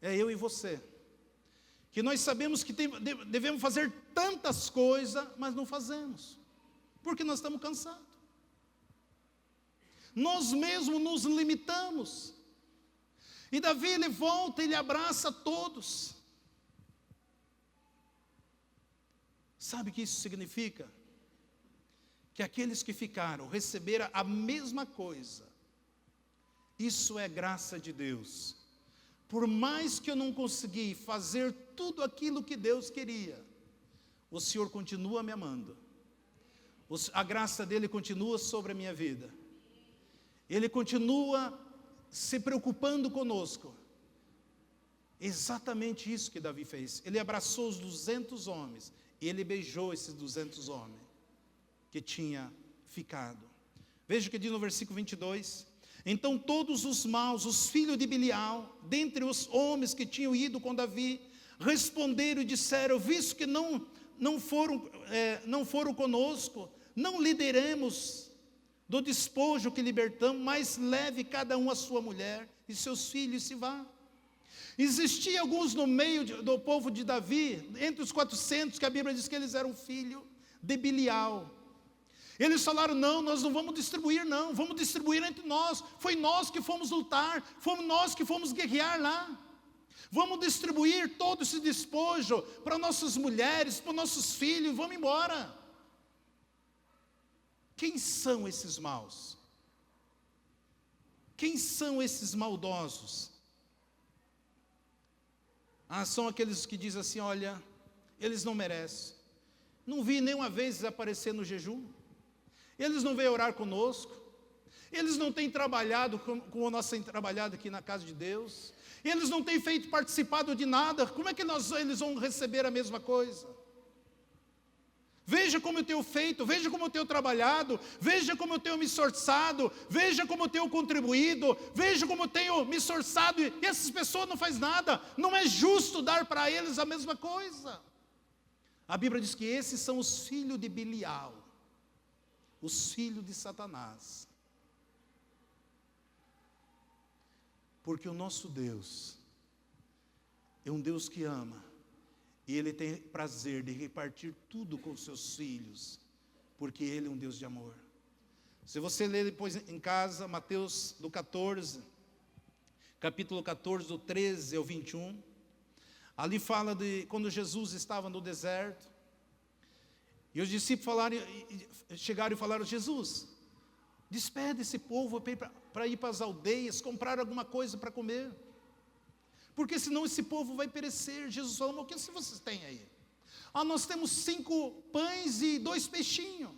É eu e você. Que nós sabemos que devemos fazer tantas coisas, mas não fazemos. Porque nós estamos cansados. Nós mesmos nos limitamos. E Davi, ele volta, ele abraça todos. Sabe o que isso significa? Que aqueles que ficaram receberam a mesma coisa. Isso é graça de Deus. Por mais que eu não consegui fazer tudo aquilo que Deus queria, o Senhor continua me amando. A graça dele continua sobre a minha vida. Ele continua se preocupando conosco. Exatamente isso que Davi fez. Ele abraçou os 200 homens. E ele beijou esses 200 homens que tinha ficado. Veja o que diz no versículo 22. Então todos os maus, os filhos de Bilial, dentre os homens que tinham ido com Davi, responderam e disseram: visto que não foram conosco, não lideremos do despojo que libertamos, mas leve cada um a sua mulher e seus filhos e se vá. Existiam alguns no meio do povo de Davi, entre os 400, que a Bíblia diz que eles eram filhos de Bilial. Eles falaram: não, nós não vamos distribuir não, vamos distribuir entre nós. Foi nós que fomos lutar, fomos nós que fomos guerrear lá. Vamos distribuir todo esse despojo para nossas mulheres, para nossos filhos, vamos embora. Quem são esses maus? Quem são esses maldosos? São aqueles que dizem assim: olha, eles não merecem. Não vi nenhuma vez aparecer no jejum. Eles não vêm orar conosco. Eles não têm trabalhado como nós temos trabalhado aqui na casa de Deus. Eles não têm participado de nada. Como é que eles vão receber a mesma coisa? Veja como eu tenho feito, veja como eu tenho trabalhado, veja como eu tenho me esforçado, veja como eu tenho contribuído, veja como eu tenho me esforçado, e essas pessoas não fazem nada. Não é justo dar para eles a mesma coisa. A Bíblia diz que esses são os filhos de Bilial, os filhos de Satanás. Porque o nosso Deus é um Deus que ama. E Ele tem prazer de repartir tudo com os seus filhos, porque Ele é um Deus de amor. Se você ler depois em casa, Mateus do 14, capítulo 14, do 13 ao 21, ali fala de quando Jesus estava no deserto, E os discípulos chegaram e falaram: Jesus, despede esse povo para ir para as aldeias, comprar alguma coisa para comer, porque senão esse povo vai perecer. Jesus falou: mas o que vocês têm aí? Nós temos 5 pães e 2 peixinhos.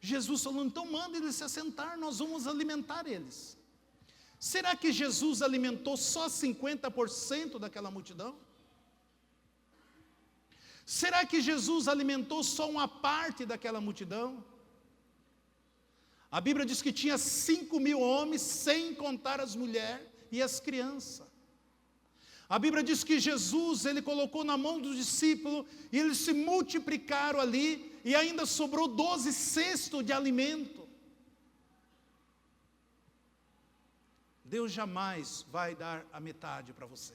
Jesus falou: então manda eles se assentar, nós vamos alimentar eles. Será que Jesus alimentou só 50% daquela multidão? Será que Jesus alimentou só uma parte daquela multidão? A Bíblia diz que tinha 5.000 homens, sem contar as mulheres e as crianças. A Bíblia diz que Jesus, ele colocou na mão dos discípulos, e eles se multiplicaram ali, e ainda sobrou 12 cestos de alimento. Deus jamais vai dar a metade para você.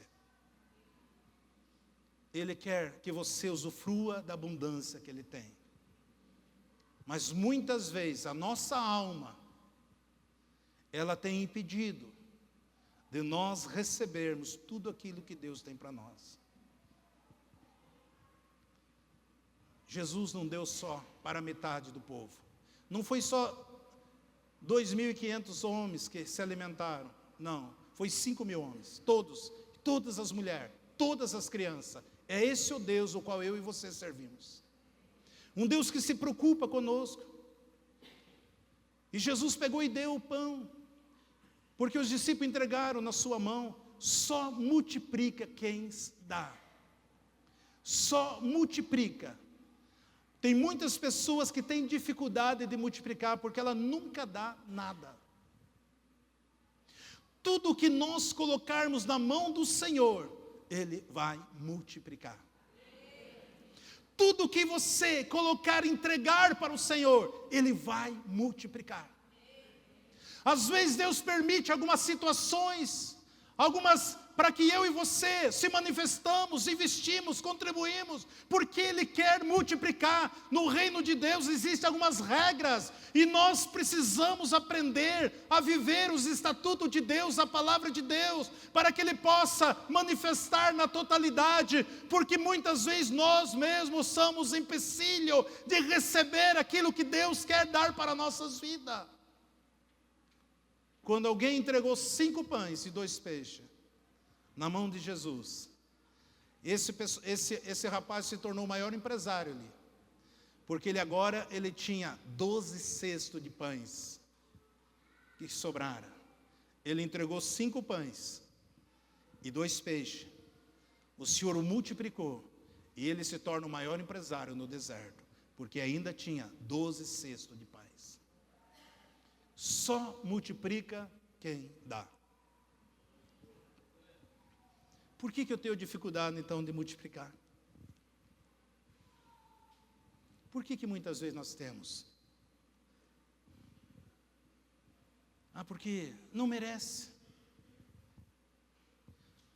Ele quer que você usufrua da abundância que Ele tem. Mas muitas vezes a nossa alma, ela tem impedido de nós recebermos tudo aquilo que Deus tem para nós. Jesus não deu só para a metade do povo. Não foi só 2.500 homens que se alimentaram. Não, foi 5.000 homens. Todas as mulheres, todas as crianças. É esse o Deus o qual eu e você servimos. Um Deus que se preocupa conosco. E Jesus pegou e deu o pão, porque os discípulos entregaram na sua mão. Só multiplica quem dá. Só multiplica. Tem muitas pessoas que têm dificuldade de multiplicar, porque ela nunca dá nada. Tudo que nós colocarmos na mão do Senhor, Ele vai multiplicar. Tudo que você colocar, entregar para o Senhor, Ele vai multiplicar. Às vezes Deus permite algumas situações, para que eu e você se manifestamos, investimos, contribuímos, porque Ele quer multiplicar. No reino de Deus existem algumas regras, e nós precisamos aprender a viver os estatutos de Deus, a palavra de Deus, para que Ele possa manifestar na totalidade, porque muitas vezes nós mesmos somos empecilho de receber aquilo que Deus quer dar para nossas vidas. Quando alguém entregou 5 pães e 2 peixes na mão de Jesus, esse rapaz se tornou o maior empresário ali, porque ele tinha 12 cestos de pães que sobraram. Ele entregou 5 pães e 2 peixes. O Senhor o multiplicou, e ele se torna o maior empresário no deserto, porque ainda tinha 12 cestos de pães. Só multiplica quem dá. Por que eu tenho dificuldade então de multiplicar? Por que muitas vezes nós temos? Porque não merece.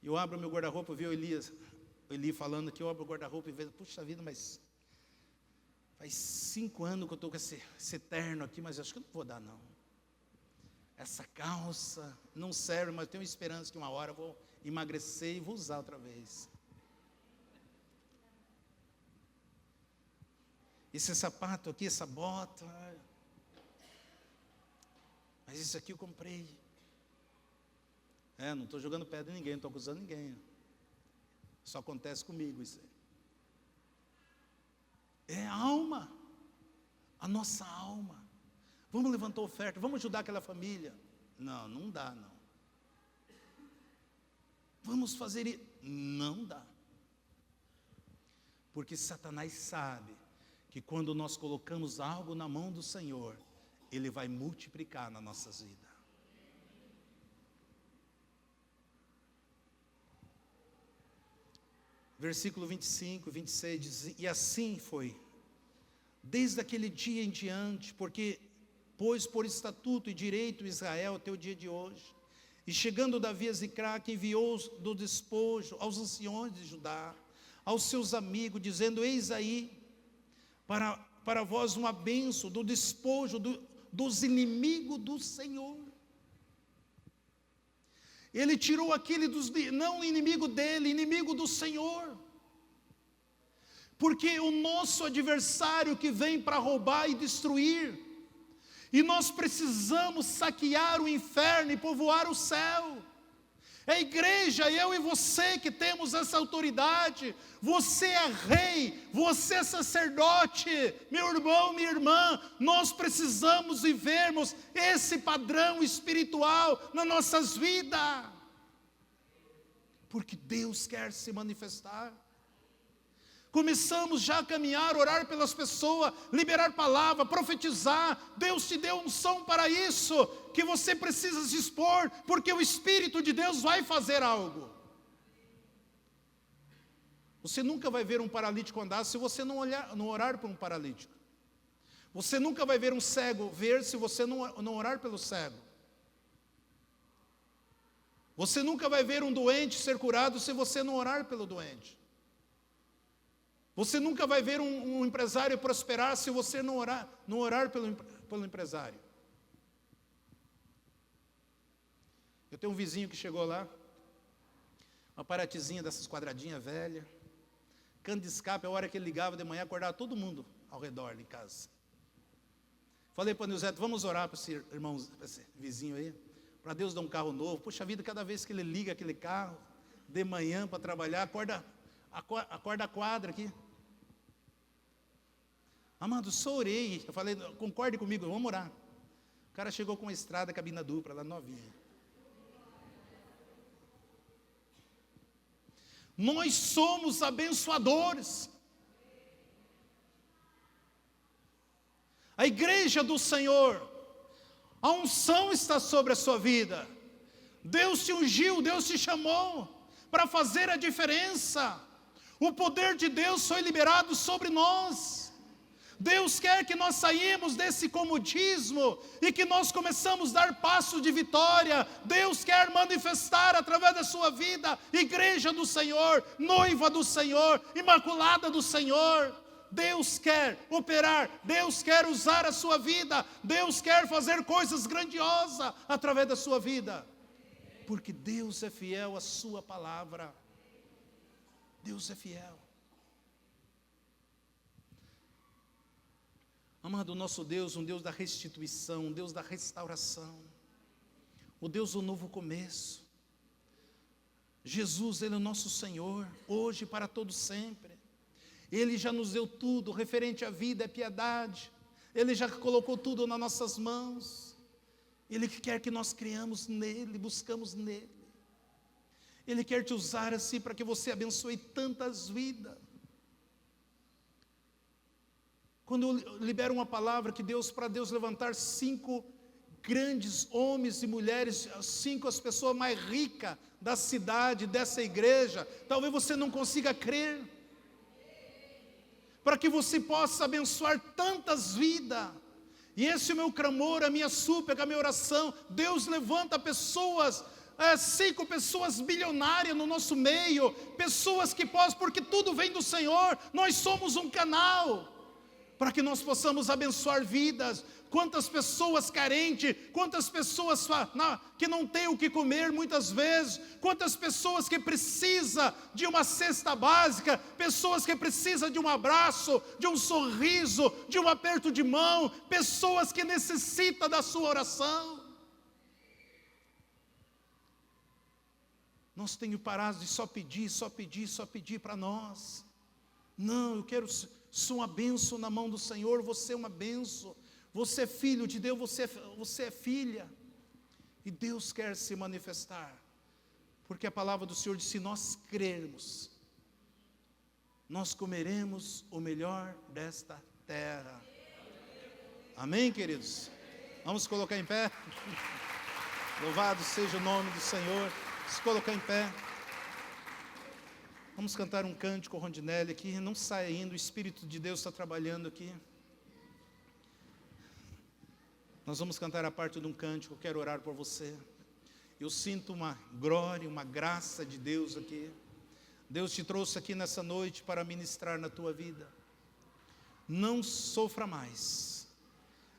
Eu abro meu guarda-roupa, vi o Eli falando que eu abro o guarda-roupa e vejo: puxa vida, mas faz 5 anos que eu estou com esse terno aqui, mas acho que eu não vou dar não. Essa calça não serve, mas eu tenho esperança que uma hora eu vou emagrecer e vou usar outra vez. Esse sapato aqui, essa bota, mas isso aqui eu comprei. Não estou jogando pedra em ninguém, não estou acusando ninguém. Só acontece comigo isso aí. É a alma, a nossa alma. Vamos levantar oferta, vamos ajudar aquela família. Não dá não. Vamos fazer isso. Não dá. Porque Satanás sabe que quando nós colocamos algo na mão do Senhor, Ele vai multiplicar nas nossas vidas. Versículo 25, 26 diz: e assim foi, desde aquele dia em diante, porque pois por estatuto e direito Israel até o dia de hoje. E chegando Davi a Ziclague, enviou do despojo aos anciões de Judá, aos seus amigos, dizendo: eis aí para vós uma bênção do despojo dos inimigos do Senhor. Ele tirou aquele não inimigo dele, inimigo do Senhor. porque o nosso adversário que vem para roubar e destruir, e nós precisamos saquear o inferno e povoar o céu. É a igreja, eu e você que temos essa autoridade. Você é rei, você é sacerdote, meu irmão, minha irmã. Nós precisamos vivermos esse padrão espiritual nas nossas vidas, porque Deus quer se manifestar. Começamos já a caminhar, orar pelas pessoas, liberar palavra, profetizar. Deus te deu unção para isso, que você precisa se expor, porque o Espírito de Deus vai fazer algo. Você nunca vai ver um paralítico andar se você não orar por um paralítico. Você nunca vai ver um cego ver se você não orar pelo cego. Você nunca vai ver um doente ser curado se você não orar pelo doente. Você nunca vai ver um empresário prosperar se você não orar pelo empresário. Eu tenho um vizinho que chegou lá, uma paratezinha dessas quadradinhas velha, cano de escape, a hora que ele ligava de manhã, acordava todo mundo ao redor em casa. Falei para o Nilzeto, vamos orar para esse irmão, para esse vizinho aí, para Deus dar um carro novo. Puxa vida, cada vez que ele liga aquele carro, de manhã para trabalhar, acorda a quadra aqui. Amado, só orei. Eu falei, concorde comigo, vamos orar. O cara chegou com uma estrada, cabina dupla, lá novinha. Nós somos abençoadores. A igreja do Senhor, a unção está sobre a sua vida. Deus te ungiu, Deus te chamou para fazer a diferença. O poder de Deus foi liberado sobre nós. Deus quer que nós saímos desse comodismo e que nós começamos a dar passo de vitória. Deus quer manifestar através da sua vida, igreja do Senhor, noiva do Senhor, imaculada do Senhor. Deus quer operar, Deus quer usar a sua vida, Deus quer fazer coisas grandiosas através da sua vida, porque Deus é fiel à sua palavra. Deus é fiel. Amado, o nosso Deus, um Deus da restituição, um Deus da restauração, o Deus do novo começo. Jesus, Ele é o nosso Senhor, hoje e para todo sempre. Ele já nos deu tudo, referente à vida, é piedade. Ele já colocou tudo nas nossas mãos. Ele quer que nós criamos nele, buscamos nele. Ele quer te usar assim para que você abençoe tantas vidas. Quando eu libero uma palavra que para Deus levantar 5 grandes homens e mulheres, 5 as pessoas mais ricas da cidade, dessa igreja, talvez você não consiga crer. Para que você possa abençoar tantas vidas. E esse é o meu clamor, a minha súplica, a minha oração. Deus levanta pessoas, 5 pessoas bilionárias no nosso meio, pessoas que possam, porque tudo vem do Senhor, nós somos um canal, para que nós possamos abençoar vidas. Quantas pessoas carentes, quantas pessoas que não têm o que comer muitas vezes, quantas pessoas que precisam de uma cesta básica, pessoas que precisam de um abraço, de um sorriso, de um aperto de mão, pessoas que necessitam da sua oração. Nós temos parado de só pedir para nós. Não, eu quero ser uma bênção na mão do Senhor. Você é uma bênção. Você é filho de Deus, você é filha. E Deus quer se manifestar. Porque a palavra do Senhor diz, se nós crermos, nós comeremos o melhor desta terra. Amém, queridos? Vamos colocar em pé? Louvado seja o nome do Senhor. Se colocar em pé. Vamos cantar um cântico, Rondinelli, aqui. Não saia ainda, o Espírito de Deus está trabalhando aqui. Nós vamos cantar a parte de um cântico, eu quero orar por você. Eu sinto uma glória, uma graça de Deus aqui. Deus te trouxe aqui nessa noite para ministrar na tua vida. Não sofra mais.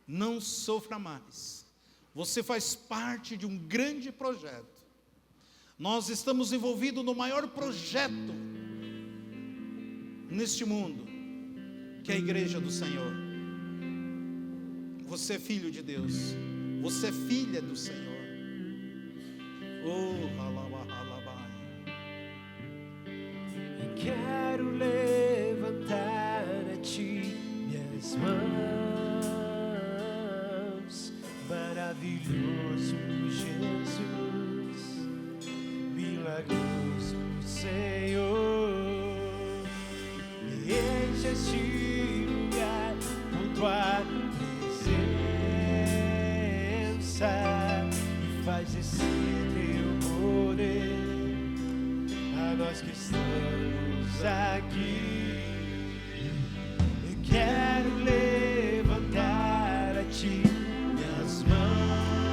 Não sofra mais. Você faz parte de um grande projeto. Nós estamos envolvidos no maior projeto neste mundo. que é a igreja do Senhor. Você é filho de Deus. Você é filha do Senhor. Oh, halabahalabai. Quero levantar a ti minhas mãos. Maravilhoso Jesus, milagroso Senhor, enche este lugar com tua presença e faz descer teu poder a nós que estamos aqui. Eu quero levantar a ti minhas mãos,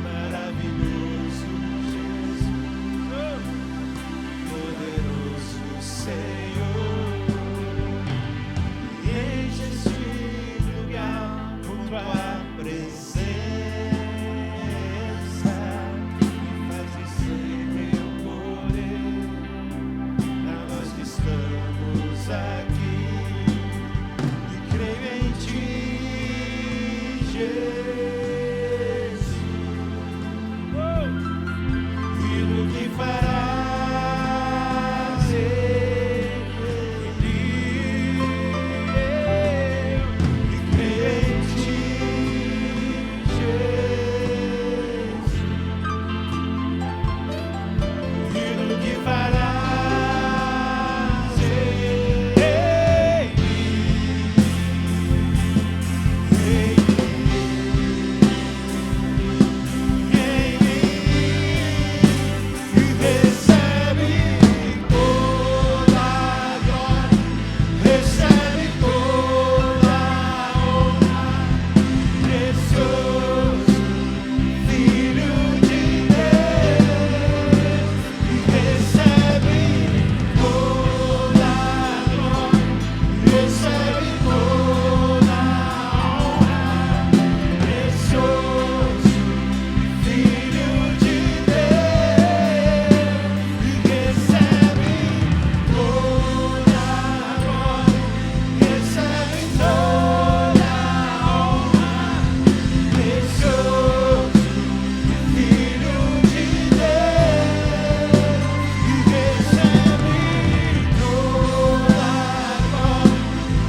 maravilhoso Jesus, poderoso Senhor, enche este lugar com tua presença e faz descer teu poder a nós que estamos aqui. E creio em ti, Jesus, e no que farás em mim. E creio em ti, Jesus, e no que farás em mim. E recebe toda a glória, recebe toda a honra, precioso Filho de Deus. E recebe toda a glória, recebe toda a honra, precioso Filho de Deus. E recebe toda a glória, recebe toda a honra, precioso Filho de Deus. E recebe toda a glória,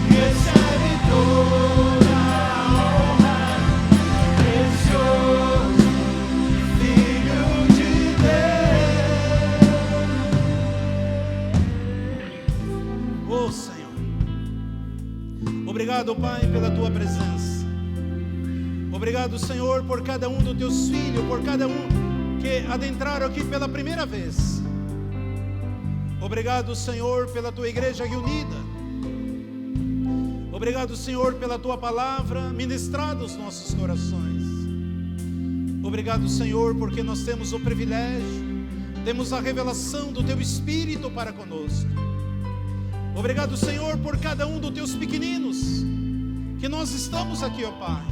recebe toda a honra, precioso Filho de Deus. Oh, Senhor. Obrigado, Pai, pela tua presença. Obrigado, Senhor, por cada um dos teus filhos, por cada um que adentraram aqui pela primeira vez. Obrigado, Senhor, pela tua igreja reunida. Obrigado, Senhor, pela tua palavra ministrada aos nossos corações. Obrigado, Senhor, porque nós temos o privilégio, temos a revelação do teu Espírito para conosco. Obrigado, Senhor, por cada um dos teus pequeninos que nós estamos aqui, ó Pai.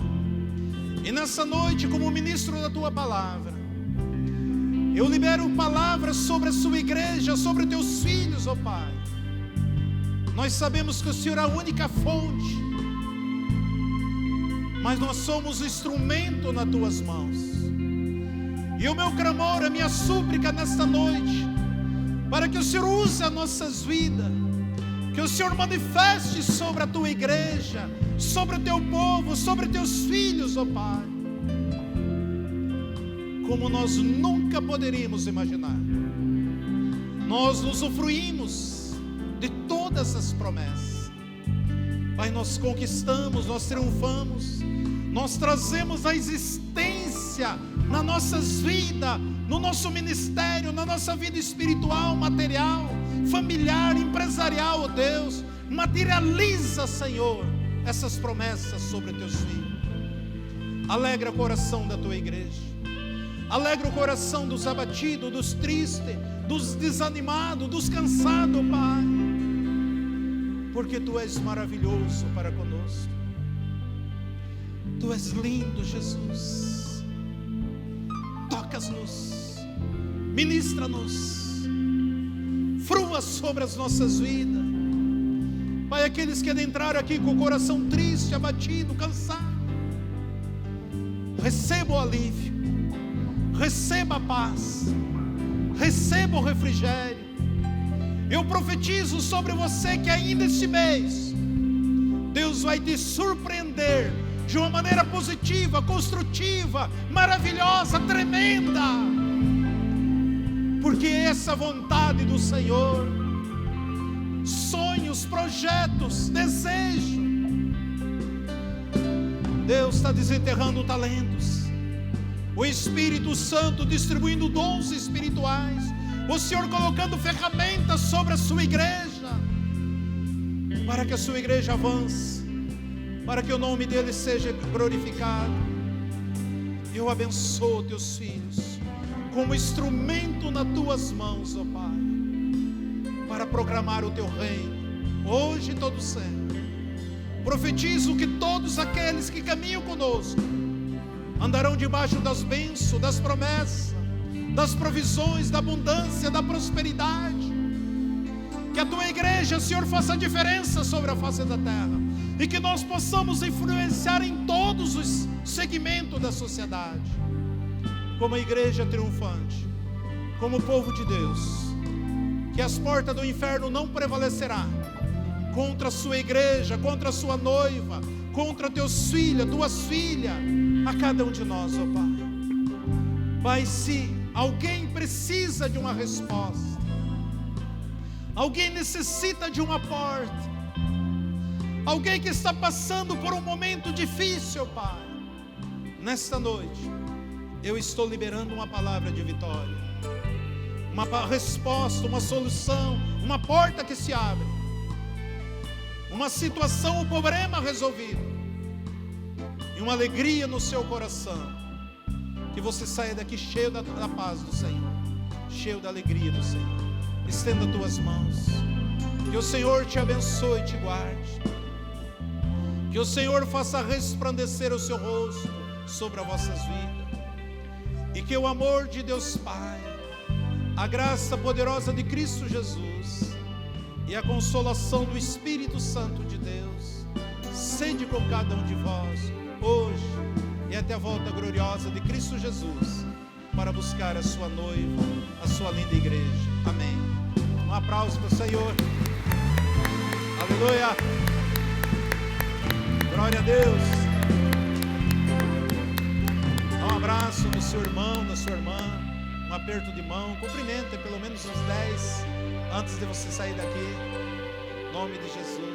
E nessa noite, como ministro da tua palavra, eu libero palavras sobre a sua igreja, sobre os teus filhos, ó Pai. Nós sabemos que o Senhor é a única fonte, mas nós somos instrumento nas tuas mãos. E o meu clamor, a minha súplica nesta noite, para que o Senhor use as nossas vidas, que o Senhor manifeste sobre a tua igreja, sobre o teu povo, sobre os teus filhos, ó Pai, como nós nunca poderíamos imaginar. Nós usufruímos de todas as promessas. Pai, nós conquistamos, nós triunfamos, nós trazemos a existência nas nossas vidas, no nosso ministério, na nossa vida espiritual, material, familiar, empresarial, ó Deus. Materializa, Senhor, essas promessas sobre os teus filhos. Alegra o coração da tua igreja, alegra o coração dos abatidos, dos tristes, dos desanimados, dos cansados, Pai, porque Tu és maravilhoso para conosco. Tu és lindo, Jesus. Toca-nos, ministra-nos, frua sobre as nossas vidas. Pai, aqueles que adentraram aqui com o coração triste, abatido, cansado, receba o alívio, receba a paz, receba o refrigério. Eu profetizo sobre você que ainda este mês, Deus vai te surpreender de uma maneira positiva, construtiva, maravilhosa, tremenda, porque essa vontade do Senhor, sonhos, projetos, desejo, Deus está desenterrando talentos, o Espírito Santo distribuindo dons espirituais, o Senhor colocando ferramentas sobre a sua igreja, para que a sua igreja avance, para que o nome dele seja glorificado. Eu abençoo teus filhos como instrumento nas tuas mãos, ó Pai, para proclamar o teu reino, hoje e todo sempre. Profetizo que todos aqueles que caminham conosco andarão debaixo das bênçãos, das promessas, das provisões, da abundância, da prosperidade. Que a tua igreja, Senhor, faça diferença sobre a face da terra, e que nós possamos influenciar em todos os segmentos da sociedade, como a igreja triunfante, como o povo de Deus, que as portas do inferno não prevalecerá contra a sua igreja, contra a sua noiva, contra teus filhos, tuas filhas, a cada um de nós, ó Pai. Pai, se alguém precisa de uma resposta, alguém necessita de uma porta, alguém que está passando por um momento difícil, Pai, nesta noite, eu estou liberando uma palavra de vitória, uma resposta, uma solução, uma porta que se abre, uma situação, um problema resolvido, e uma alegria no seu coração, que você saia daqui cheio da paz do Senhor, cheio da alegria do Senhor. Estenda tuas mãos, que o Senhor te abençoe e te guarde, que o Senhor faça resplandecer o seu rosto sobre as vossas vidas, e que o amor de Deus Pai, a graça poderosa de Cristo Jesus e a consolação do Espírito Santo de Deus sede com cada um de vós, hoje e até a volta gloriosa de Cristo Jesus, para buscar a sua noiva, a sua linda igreja. Amém. Um aplauso para o Senhor. Aleluia. Glória a Deus. Dá um abraço no seu irmão, na sua irmã, um aperto de mão, cumprimenta pelo menos uns 10 antes de você sair daqui, em nome de Jesus.